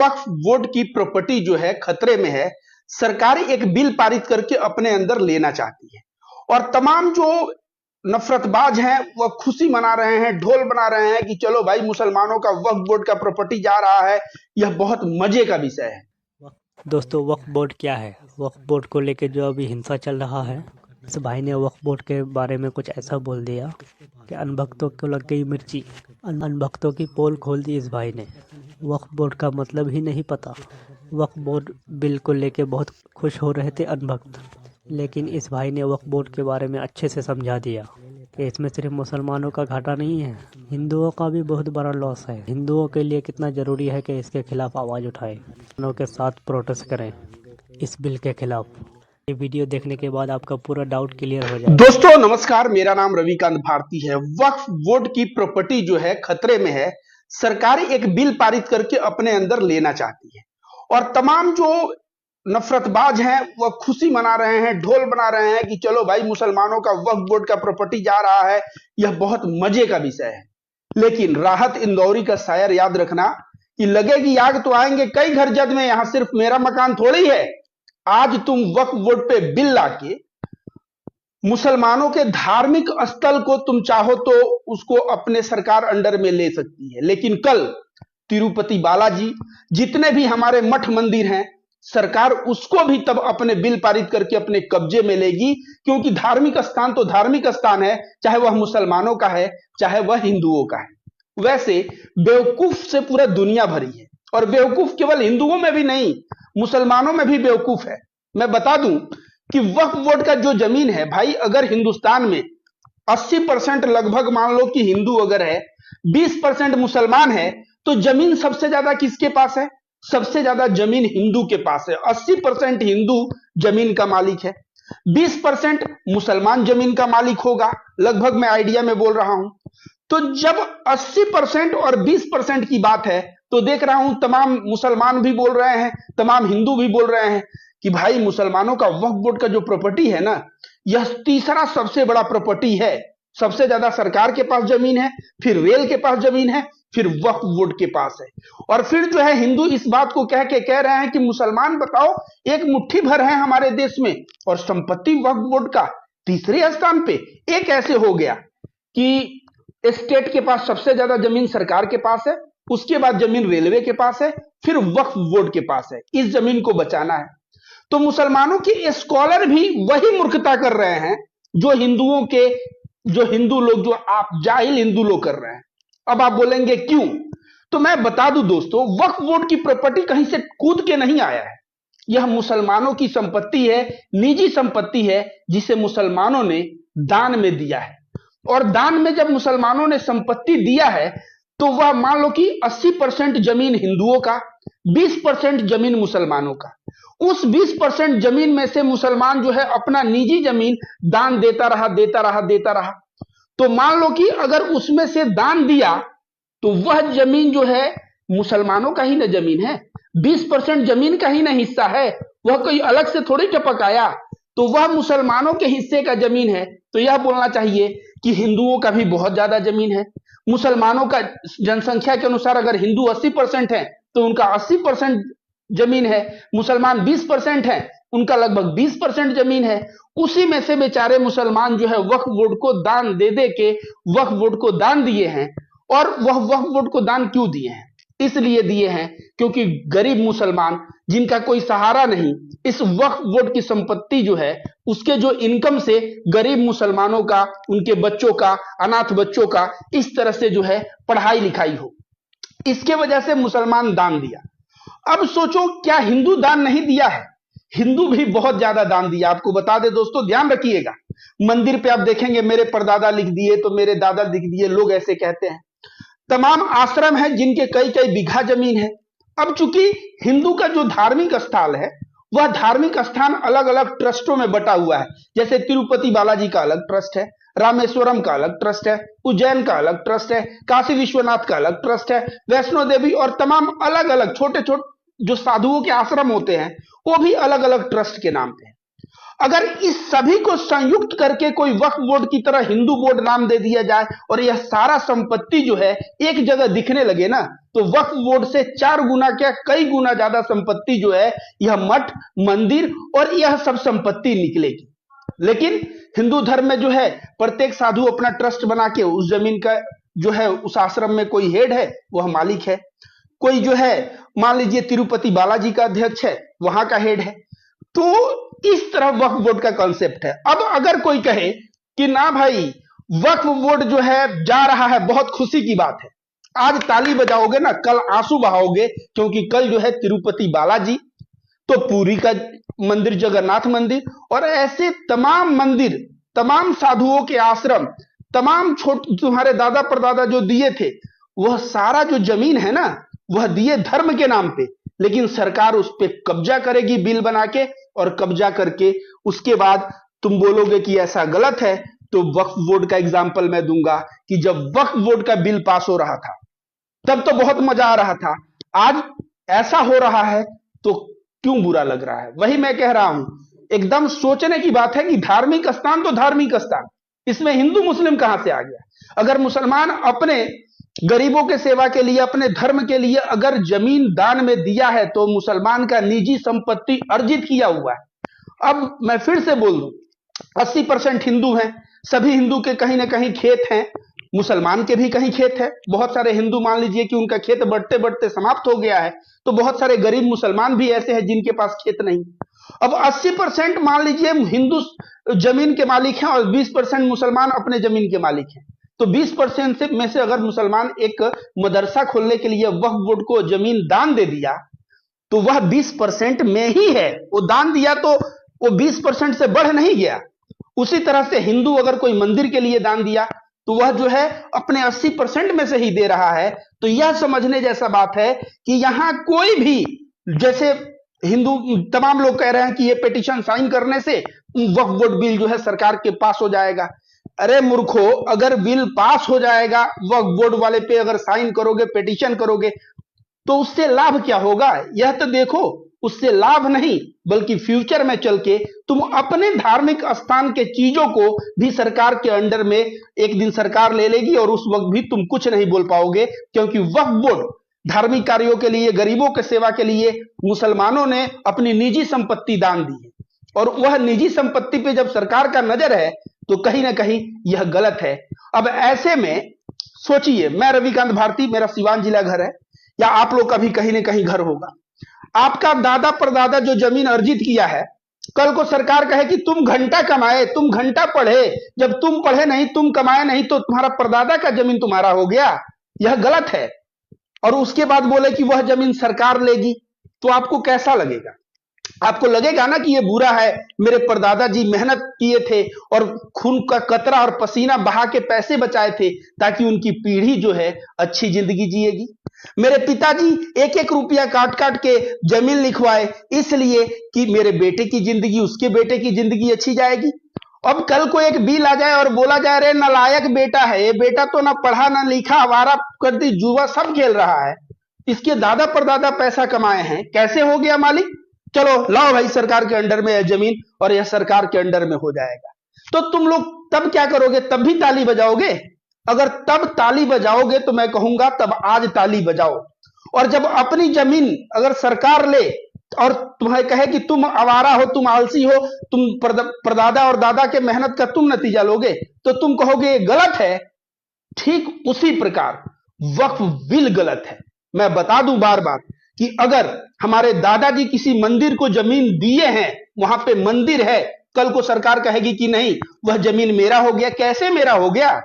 वक्फ board की property जो है खतरे में है। सरकार एक बिल पारित करके अपने अंदर लेना चाहती है और तमाम जो नफरतबाज हैं वह खुशी मना रहे हैं, ढोल बना रहे हैं कि चलो भाई मुसलमानों का वक्फ बोर्ड का प्रॉपर्टी जा रहा है। यह बहुत मजे का विषय है। दोस्तों, वक्फ बोर्ड क्या है? वक्फ बोर्ड को लेके जो अभी हिंसा चल रहा है, इस भाई ने वक्फ बोर्ड के बारे में कुछ ऐसा बोल दिया कि अनभक्तों को लग गई मिर्ची। अनभक्तों की पोल खोल दी इस भाई ने। वक्फ बोर्ड का मतलब ही नहीं पता। वक्फ बोर्ड बिल को लेके बहुत खुश हो रहे थे अनभक्त, लेकिन इस भाई ने वक्फ बोर्ड के बारे में अच्छे से समझा दिया कि इसमें सिर्फ मुसलमानों का घाटा नहीं है, हिंदुओं का भी बहुत बड़ा लॉस है। हिंदुओं के लिए कितना जरूरी है कि इसके खिलाफ आवाज़ उठाएं, मुसलमानों के साथ प्रोटेस्ट करें इस बिल के खिलाफ। ये वीडियो देखने के बाद आपका पूरा डाउट क्लियर हो जाएगा। दोस्तों नमस्कार, मेरा नाम रविकांत भारती है। वक्फ बोर्ड की प्रॉपर्टी जो है खतरे में है। सरकार एक बिल पारित करके अपने अंदर लेना चाहती है और तमाम जो नफरतबाज हैं वह खुशी मना रहे हैं, ढोल बना रहे हैं कि चलो भाई मुसलमानों का वक्फ बोर्ड का प्रॉपर्टी जा रहा है। यह बहुत मजे का विषय है। लेकिन राहत इंदौरी का शायर याद रखना कि लगेगी आग तो आएंगे कई घर जद में, यहां सिर्फ मेरा मकान थोड़ी है। आज तुम वक्फ बोर्ड पे बिल लाके मुसलमानों के धार्मिक स्थल को तुम चाहो तो उसको अपने सरकार अंडर में ले सकती है, लेकिन कल तिरुपति बालाजी जितने भी हमारे मठ मंदिर हैं, सरकार उसको भी तब अपने बिल पारित करके अपने कब्जे में लेगी, क्योंकि धार्मिक स्थान तो धार्मिक स्थान है, चाहे वह मुसलमानों का है चाहे वह हिंदुओं का है। वैसे बेवकूफ से पूरा दुनिया भरी है और बेवकूफ केवल हिंदुओं में भी नहीं, मुसलमानों में भी बेवकूफ है। मैं बता दूं कि वक्फ बोर्ड का जो जमीन है भाई, अगर हिंदुस्तान में 80% लगभग मान लो कि हिंदू अगर है, 20% मुसलमान है, तो जमीन सबसे ज्यादा किसके पास है? सबसे ज्यादा जमीन हिंदू के पास है। 80% हिंदू जमीन का मालिक है, 20% मुसलमान जमीन का मालिक होगा। लगभग मैं आइडिया में बोल रहा हूं। तो जब 80% और 20% की बात है तो देख रहा हूं तमाम मुसलमान भी बोल रहे हैं, तमाम हिंदू भी बोल रहे हैं कि भाई मुसलमानों का वक्फ बोर्ड का जो प्रॉपर्टी है ना, यह तीसरा सबसे बड़ा प्रॉपर्टी है। सबसे ज्यादा सरकार के पास जमीन है, फिर रेल के पास जमीन है, फिर वक्फ बोर्ड के पास है। और फिर जो है हिंदू इस बात को कह रहे हैं कि मुसलमान बताओ एक मुट्ठी भर है हमारे देश में, और संपत्ति वक्फ बोर्ड का तीसरे स्थान पे। एक ऐसे हो गया कि स्टेट के पास सबसे ज्यादा जमीन सरकार के पास है, उसके बाद जमीन रेलवे के पास है, फिर वक्फ बोर्ड के पास है। इस जमीन को बचाना है। तो मुसलमानों के स्कॉलर भी वही मूर्खता कर रहे हैं जो हिंदुओं के, जो हिंदू लोग, जो आप जाहिल हिंदू लोग कर रहे हैं। अब आप बोलेंगे क्यों? तो मैं बता दूं दोस्तों, वक्फ बोर्ड की प्रॉपर्टी कहीं से कूद के नहीं आया है। यह मुसलमानों की संपत्ति है, निजी संपत्ति है, जिसे मुसलमानों ने दान में दिया है। और दान में जब मुसलमानों ने संपत्ति दिया है तो वह मान लो कि 80% जमीन हिंदुओं का, 20% जमीन मुसलमानों का। उस 20% जमीन में से मुसलमान जो है अपना निजी जमीन दान देता रहा। तो मान लो कि अगर उसमें से दान दिया तो वह जमीन जो है मुसलमानों का ही ना जमीन है, 20% जमीन का ही ना हिस्सा है, वह कोई अलग से थोड़ी टपक आया। तो वह मुसलमानों के हिस्से का जमीन है। तो यह बोलना चाहिए कि हिंदुओं का भी बहुत ज्यादा जमीन है। मुसलमानों का जनसंख्या के अनुसार अगर हिंदू 80% है तो उनका 80% जमीन है, मुसलमान 20% है, उनका लगभग 20% जमीन है। उसी में से बेचारे मुसलमान जो है वक्फ बोर्ड को दान दे के वक्फ बोर्ड को दान दिए हैं। और वह वक्फ बोर्ड को दान क्यों दिए हैं? इसलिए दिए हैं क्योंकि गरीब मुसलमान जिनका कोई सहारा नहीं, इस वक्फ बोर्ड की संपत्ति जो है उसके जो इनकम से गरीब मुसलमानों का, उनके बच्चों का, अनाथ बच्चों का इस तरह से जो है पढ़ाई लिखाई हो, इसके वजह से मुसलमान दान दिया। अब सोचो, क्या हिंदू दान नहीं दिया है? हिंदू भी बहुत ज्यादा दान दिया। आपको बता दे दोस्तों, ध्यान रखिएगा, मंदिर पे आप देखेंगे मेरे परदादा लिख दिए तो मेरे दादा लिख दिए, लोग ऐसे कहते हैं। तमाम आश्रम है जिनके कई कई बीघा जमीन है। अब चूंकि हिंदू का जो धार्मिक स्थल है वह धार्मिक स्थान अलग अलग ट्रस्टों में बटा हुआ है। जैसे तिरुपति बालाजी का अलग ट्रस्ट है, रामेश्वरम का अलग ट्रस्ट है, उज्जैन का अलग ट्रस्ट है, काशी विश्वनाथ का अलग ट्रस्ट है, वैष्णो देवी और तमाम अलग अलग छोटे छोटे जो साधुओं के आश्रम होते हैं वो भी अलग अलग ट्रस्ट के नाम पे है। अगर इस सभी को संयुक्त करके कोई वक्फ बोर्ड की तरह हिंदू बोर्ड नाम दे दिया जाए और यह सारा संपत्ति जो है एक जगह दिखने लगे ना, तो वक्फ बोर्ड से 4 गुना क्या कई गुना ज्यादा संपत्ति जो है यह मठ, मंदिर और यह सब संपत्ति निकलेगी। लेकिन हिंदू धर्म में जो है प्रत्येक साधु अपना ट्रस्ट बना के उस जमीन का जो है, उस आश्रम में कोई हेड है, वह मालिक है। कोई जो है मान लीजिए तिरुपति बालाजी का अध्यक्ष है, वहां का हेड है। तो इस तरह वक्फ बोर्ड का कॉन्सेप्ट है। अब अगर कोई कहे कि ना भाई वक्फ बोर्ड जो है जा रहा है, बहुत खुशी की बात है, आज ताली बजाओगे ना, कल आंसू बहाओगे, क्योंकि कल जो है तिरुपति बालाजी, तो पुरी का मंदिर, जगन्नाथ मंदिर और ऐसे तमाम मंदिर, तमाम साधुओं के आश्रम, तमाम तुम्हारे दादा परदादा जो दिए थे, वह सारा जो जमीन है ना, वह दिए धर्म के नाम पे, लेकिन सरकार उस पे कब्जा करेगी बिल बना के, और कब्जा करके उसके बाद तुम बोलोगे कि ऐसा गलत है। तो वक्फ बोर्ड का एग्जाम्पल मैं दूंगा कि जब वक्फ बोर्ड का बिल पास हो रहा था तब तो बहुत मजा आ रहा था, आज ऐसा हो रहा है तो क्यों बुरा लग रहा है। वही मैं कह रहा हूं, एकदम सोचने की बात है कि धार्मिक स्थान तो धार्मिक स्थान, इसमें हिंदू मुस्लिम कहां से आ गया। अगर मुसलमान अपने गरीबों के सेवा के लिए, अपने धर्म के लिए अगर जमीन दान में दिया है, तो मुसलमान का निजी संपत्ति अर्जित किया हुआ है। अब मैं फिर से बोल दूं, 80% हिंदू हैं, सभी हिंदू के कहीं ना कहीं खेत हैं, मुसलमान के भी कहीं खेत है। बहुत सारे हिंदू मान लीजिए कि उनका खेत बढ़ते बढ़ते समाप्त हो गया है, तो बहुत सारे गरीब मुसलमान भी ऐसे हैं जिनके पास खेत नहीं। अब 80% मान लीजिए हिंदू जमीन के मालिक हैं और 20% मुसलमान अपने जमीन के मालिक हैं। तो 20% में से अगर मुसलमान एक मदरसा खोलने के लिए वक्फ बोर्ड को जमीन दान दे दिया, तो वह 20% में ही है। वो दान दिया तो वो 20% से बढ़ नहीं गया। उसी तरह से हिंदू अगर कोई मंदिर के लिए दान दिया, तो वह जो है अपने 80% में से ही दे रहा है। तो यह समझने जैसा बात है कि यहां कोई भी, जैसे हिंदू तमाम लोग कह रहे हैं कि ये पिटीशन साइन करने से वक्फ बोर्ड बिल जो है सरकार के पास हो जाएगा। अरे मूर्खो, अगर बिल पास हो जाएगा, वक्फ बोर्ड वाले पे अगर साइन करोगे, पिटीशन करोगे, तो उससे लाभ क्या होगा यह तो देखो। उससे लाभ नहीं, बल्कि फ्यूचर में चल के तुम अपने धार्मिक स्थान के चीजों को भी सरकार के अंडर में एक दिन सरकार ले लेगी, और उस वक्त भी तुम कुछ नहीं बोल पाओगे, क्योंकि वक्फ बोर्ड धार्मिक कार्यों के लिए, गरीबों के सेवा के लिए मुसलमानों ने अपनी निजी संपत्ति दान दी है, और वह निजी संपत्ति पे जब सरकार का नजर है तो कहीं ना कहीं यह गलत है। अब ऐसे में सोचिए, मैं रविकांत भारती, मेरा सिवान जिला घर है, या आप लोग का भी कहीं ना कहीं घर होगा। आपका दादा परदादा जो जमीन अर्जित किया है, कल को सरकार कहे कि तुम घंटा कमाए, तुम घंटा पढ़े, जब तुम पढ़े नहीं, तुम कमाए नहीं, तो तुम्हारा परदादा का जमीन तुम्हारा हो गया, यह गलत है। और उसके बाद बोले कि वह जमीन सरकार लेगी, तो आपको कैसा लगेगा? आपको लगेगा ना कि यह बुरा है, मेरे परदादा जी मेहनत किए थे और खून का कतरा और पसीना बहा के पैसे बचाए थे ताकि उनकी पीढ़ी जो है अच्छी जिंदगी जिएगी। मेरे पिताजी एक एक रुपया काट काट के जमीन लिखवाए, इसलिए कि मेरे बेटे की जिंदगी, उसके बेटे की जिंदगी अच्छी जाएगी। अब कल को एक बिल आ जाए और बोला जाए रे नालायक बेटा है, ये बेटा तो ना पढ़ा ना लिखा, आवारा गर्दी जुआ सब खेल रहा है, इसके दादा परदादा पैसा कमाए हैं, कैसे हो गया मालिक? चलो लाओ भाई सरकार के अंडर में है जमीन, और यह सरकार के अंडर में हो जाएगा। तो तुम लोग तब क्या करोगे? तब भी ताली बजाओगे? अगर तब ताली बजाओगे तो मैं कहूंगा तब आज ताली बजाओ। और जब अपनी जमीन अगर सरकार ले और तुम्हें कहे कि तुम आवारा हो, तुम आलसी हो, तुम परदादा और दादा के मेहनत का तुम नतीजा लोगे, तो तुम कहोगे ये गलत है। ठीक उसी प्रकार वक्फ बिल गलत है। मैं बता दूं बार बार कि अगर हमारे दादाजी किसी मंदिर को जमीन दिए हैं, वहां पे मंदिर है, कल को सरकार कहेगी कि नहीं वह जमीन मेरा हो गया। कैसे मेरा हो गया?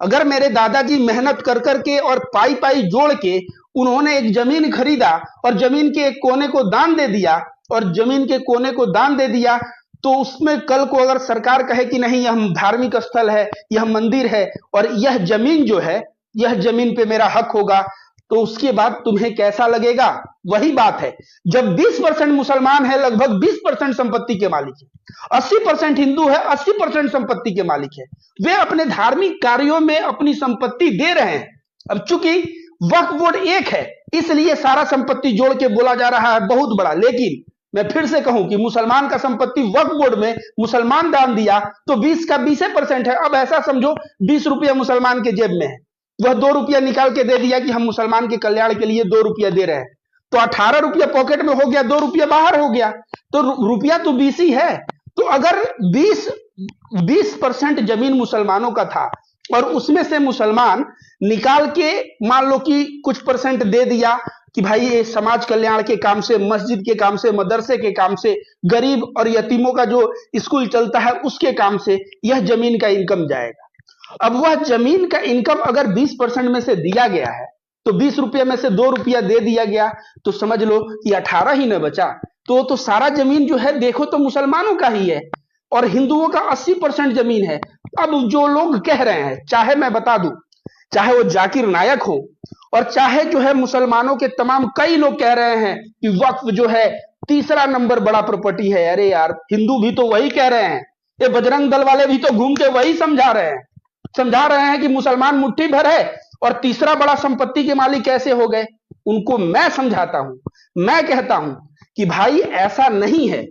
अगर मेरे दादाजी मेहनत कर करके और पाई पाई जोड़ के उन्होंने एक जमीन खरीदा और जमीन के एक कोने को दान दे दिया, और जमीन के कोने को दान दे दिया, तो उसमें कल को अगर सरकार कहे कि नहीं यह धार्मिक स्थल है, यह मंदिर है, और यह जमीन जो है, यह जमीन पे मेरा हक होगा, तो उसके बाद तुम्हें कैसा लगेगा? वही बात है, जब 20% मुसलमान है, लगभग 20% संपत्ति के मालिक है, 80% हिंदू है, 80% संपत्ति के मालिक है, वे अपने धार्मिक कार्यों में अपनी संपत्ति दे रहे हैं। अब चूंकि वक्फ बोर्ड एक है, इसलिए सारा संपत्ति जोड़ के बोला जा रहा है बहुत बड़ा, लेकिन मैं फिर से कहूं कि मुसलमान का संपत्ति वक्फ बोर्ड में मुसलमान दान दिया तो 20 का 20% है। अब ऐसा समझो 20 रुपया मुसलमान के जेब में है, वह 2 रुपया निकाल के दे दिया कि हम मुसलमान के कल्याण के लिए 2 रुपया दे रहे हैं, तो 18 रुपया पॉकेट में हो गया, 2 रुपया बाहर हो गया, तो रुपया तो 20 ही है। तो अगर 20% जमीन मुसलमानों का था और उसमें से मुसलमान निकाल के मान लो कि कुछ परसेंट दे दिया कि भाई ये समाज कल्याण के काम से, मस्जिद के काम से, मदरसे के काम से, गरीब और यतीमों का जो स्कूल चलता है उसके काम से यह जमीन का इनकम जाएगा। अब वह जमीन का इनकम अगर 20% में से दिया गया है तो 20 रुपये में से 2 रुपया दे दिया गया तो समझ लो कि 18 ही न बचा। तो सारा जमीन जो है देखो तो मुसलमानों का ही है और हिंदुओं का 80% जमीन है। अब जो लोग कह रहे हैं, चाहे मैं बता दूं, चाहे वो जाकिर नायक हो और चाहे जो है मुसलमानों के तमाम कई लोग कह रहे हैं कि वक्फ जो है तीसरा नंबर बड़ा प्रॉपर्टी है। अरे यार, हिंदू भी तो वही कह रहे हैं, ये बजरंग दल वाले भी तो घूम के वही समझा रहे हैं कि मुसलमान मुट्ठी भर है और तीसरा बड़ा संपत्ति के मालिक कैसे हो गए। उनको मैं समझाता हूं, मैं कहता हूं कि भाई ऐसा नहीं है।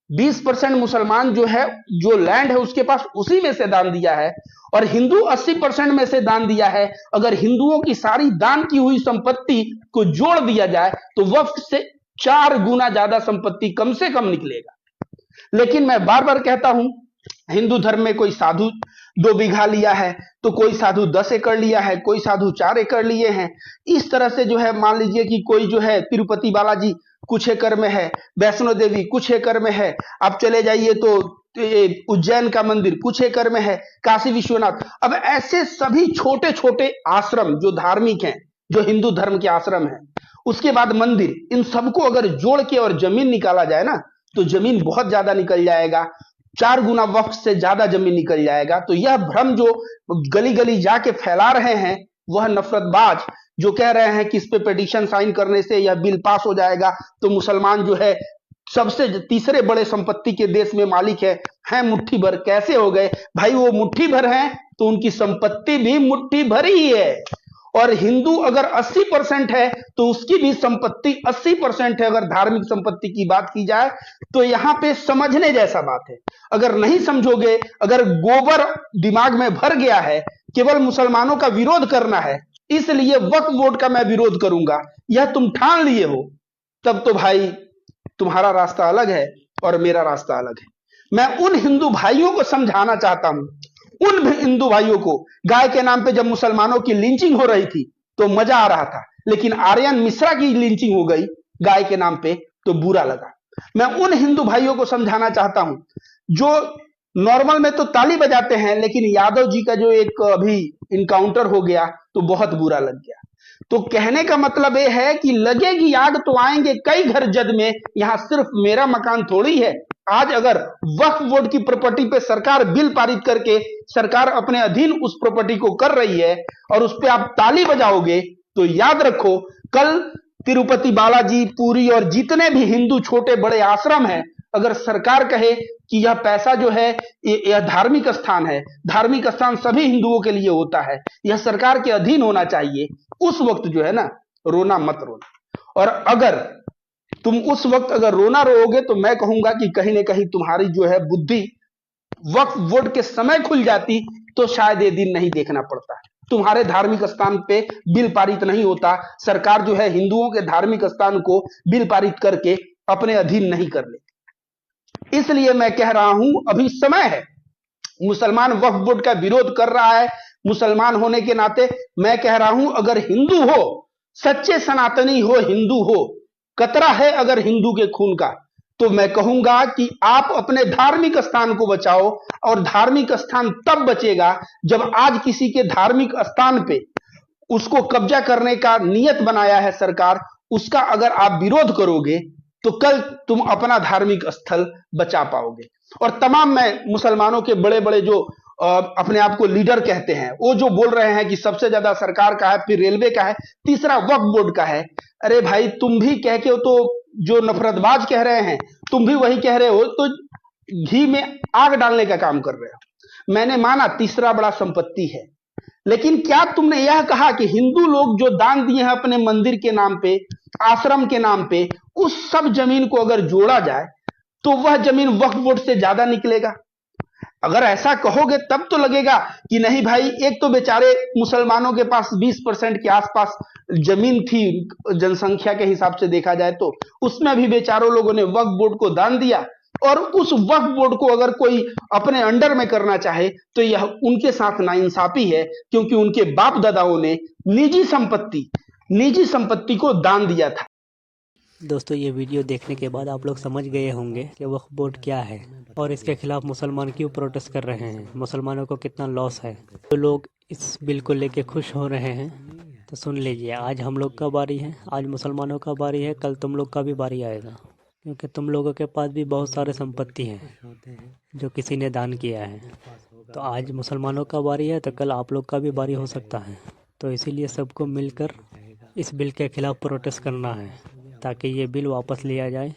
20% मुसलमान जो है, जो लैंड है उसके पास, उसी में से दान दिया है और हिंदू 80% में से दान दिया है। अगर हिंदुओं की सारी दान की हुई संपत्ति को जोड़ दिया जाए तो वक्फ से 4 गुना ज्यादा संपत्ति कम से कम निकलेगा। लेकिन मैं बार बार कहता हूं, हिंदू धर्म में कोई साधु 2 बीघा लिया है तो कोई साधु 10 एकड़ लिया है, कोई साधु 4 एकड़ लिए हैं। इस तरह से जो है, मान लीजिए कि कोई जो है तिरुपति बालाजी कुछ एकड़ में है, वैष्णो देवी कुछ एकड़ में है, आप चले जाइए तो उज्जैन का मंदिर कुछ एकड़ में है, काशी विश्वनाथ। अब ऐसे सभी छोटे छोटे आश्रम जो धार्मिक हैं, जो हिंदू धर्म के आश्रम हैं, उसके बाद मंदिर, इन सबको अगर जोड़ के और जमीन निकाला जाए ना तो जमीन बहुत ज्यादा निकल जाएगा, 4 गुना वक्फ से ज्यादा जमीन निकल जाएगा। तो यह भ्रम जो गली गली जाके फैला रहे हैं, वह नफरतबाज जो कह रहे हैं कि इस पे पिटीशन साइन करने से यह बिल पास हो जाएगा तो मुसलमान जो है सबसे तीसरे बड़े संपत्ति के देश में मालिक है मुट्ठी भर। कैसे हो गए भाई? वो मुट्ठी भर हैं तो उनकी संपत्ति भी मुट्ठी भर ही है। और हिंदू अगर 80% है तो उसकी भी संपत्ति 80% है। अगर धार्मिक संपत्ति की बात की जाए तो यहां पे समझने जैसा बात है। अगर नहीं समझोगे, अगर गोबर दिमाग में भर गया है, केवल मुसलमानों का विरोध करना है, इसलिए वक्फ बोर्ड का मैं विरोध करूंगा, यह तुम ठान लिए हो, तब तो भाई तुम्हारा रास्ता अलग है और मेरा रास्ता अलग है। मैं उन हिंदू भाइयों को समझाना चाहता हूं, उन हिंदू भाइयों को, गाय के नाम पे जब मुसलमानों की लिंचिंग हो रही थी तो मजा आ रहा था, लेकिन आर्यन मिश्रा की लिंचिंग हो गई गाय के नाम पे तो बुरा लगा। मैं उन हिंदू भाइयों को समझाना चाहता हूं जो नॉर्मल में तो ताली बजाते हैं, लेकिन यादव जी का जो एक अभी इनकाउंटर हो गया तो बहुत बुरा लग गया। तो कहने का मतलब यह है कि लगेगी आग तो आएंगे कई घर जद में, यहां सिर्फ मेरा मकान थोड़ी है। आज अगर वक्फ बोर्ड की प्रॉपर्टी पे सरकार बिल पारित करके सरकार अपने अधीन उस प्रॉपर्टी को कर रही है और उस पर आप ताली बजाओगे तो याद रखो, कल तिरुपति बालाजी, पुरी और जितने भी हिंदू छोटे बड़े आश्रम हैं, अगर सरकार कहे कि यह पैसा जो है यह धार्मिक स्थान है, धार्मिक स्थान सभी हिंदुओं के लिए होता है, यह सरकार के अधीन होना चाहिए, उस वक्त जो है ना, रोना मत रोना। और अगर तुम उस वक्त अगर रोना रोओगे तो मैं कहूंगा कि कहीं ना कहीं तुम्हारी जो है बुद्धि वक्फ बोर्ड के समय खुल जाती तो शायद ये दिन नहीं देखना पड़ता। तुम्हारे धार्मिक स्थान पे बिल पारित नहीं होता, सरकार जो है हिंदुओं के धार्मिक स्थान को बिल पारित करके अपने अधीन नहीं कर लेती। इसलिए मैं कह रहा हूं अभी समय है। मुसलमान वक्फ बोर्ड का विरोध कर रहा है, मुसलमान होने के नाते मैं कह रहा हूं, अगर हिंदू हो, सच्चे सनातनी हो, हिंदू हो, कतरा है अगर हिंदू के खून का, तो मैं कहूंगा कि आप अपने धार्मिक स्थान को बचाओ। और धार्मिक स्थान तब बचेगा जब आज किसी के धार्मिक स्थान पे उसको कब्जा करने का नियत बनाया है सरकार, उसका अगर आप विरोध करोगे तो कल तुम अपना धार्मिक स्थल बचा पाओगे। और तमाम मैं मुसलमानों के बड़े बड़े जो अपने आप को लीडर कहते हैं, वो जो बोल रहे हैं कि सबसे ज्यादा सरकार का है, फिर रेलवे का है, तीसरा वक्फ बोर्ड का है, अरे भाई तुम भी कह के तो जो नफरतबाज कह रहे हैं तुम भी वही कह रहे हो, तो घी में आग डालने का काम कर रहे हो। मैंने माना तीसरा बड़ा संपत्ति है, लेकिन क्या तुमने यह कहा कि हिंदू लोग जो दान दिए हैं अपने मंदिर के नाम पे, आश्रम के नाम पे, उस सब जमीन को अगर जोड़ा जाए तो वह जमीन वक्फ बोर्ड से ज्यादा निकलेगा? अगर ऐसा कहोगे तब तो लगेगा कि नहीं भाई, एक तो बेचारे मुसलमानों के पास 20% के आसपास जमीन थी, जनसंख्या के हिसाब से देखा जाए तो उसमें भी बेचारों लोगों ने वक्फ बोर्ड को दान दिया, और उस वक्फ बोर्ड को अगर कोई अपने अंडर में करना चाहे तो यह उनके साथ नाइंसाफी है, क्योंकि उनके बाप दादाओं ने निजी संपत्ति को दान दिया था। दोस्तों, ये वीडियो देखने के बाद आप लोग समझ गए होंगे कि वक्फ बोर्ड क्या है और इसके खिलाफ मुसलमान क्यों प्रोटेस्ट कर रहे हैं, मुसलमानों को कितना लॉस है। तो लोग इस बिल को लेके खुश हो रहे हैं, तो सुन लीजिए, आज हम लोग का बारी है, आज मुसलमानों का बारी है, कल तुम लोग का भी बारी आएगा, क्योंकि तुम लोगों के पास भी बहुत सारे संपत्ति हैं जो किसी ने दान किया है। तो आज मुसलमानों का बारी है, तो कल आप लोग का भी बारी हो सकता है। तो इसीलिए सबको मिलकर इस बिल के खिलाफ प्रोटेस्ट करना है, ताकि ये बिल वापस लिया जाए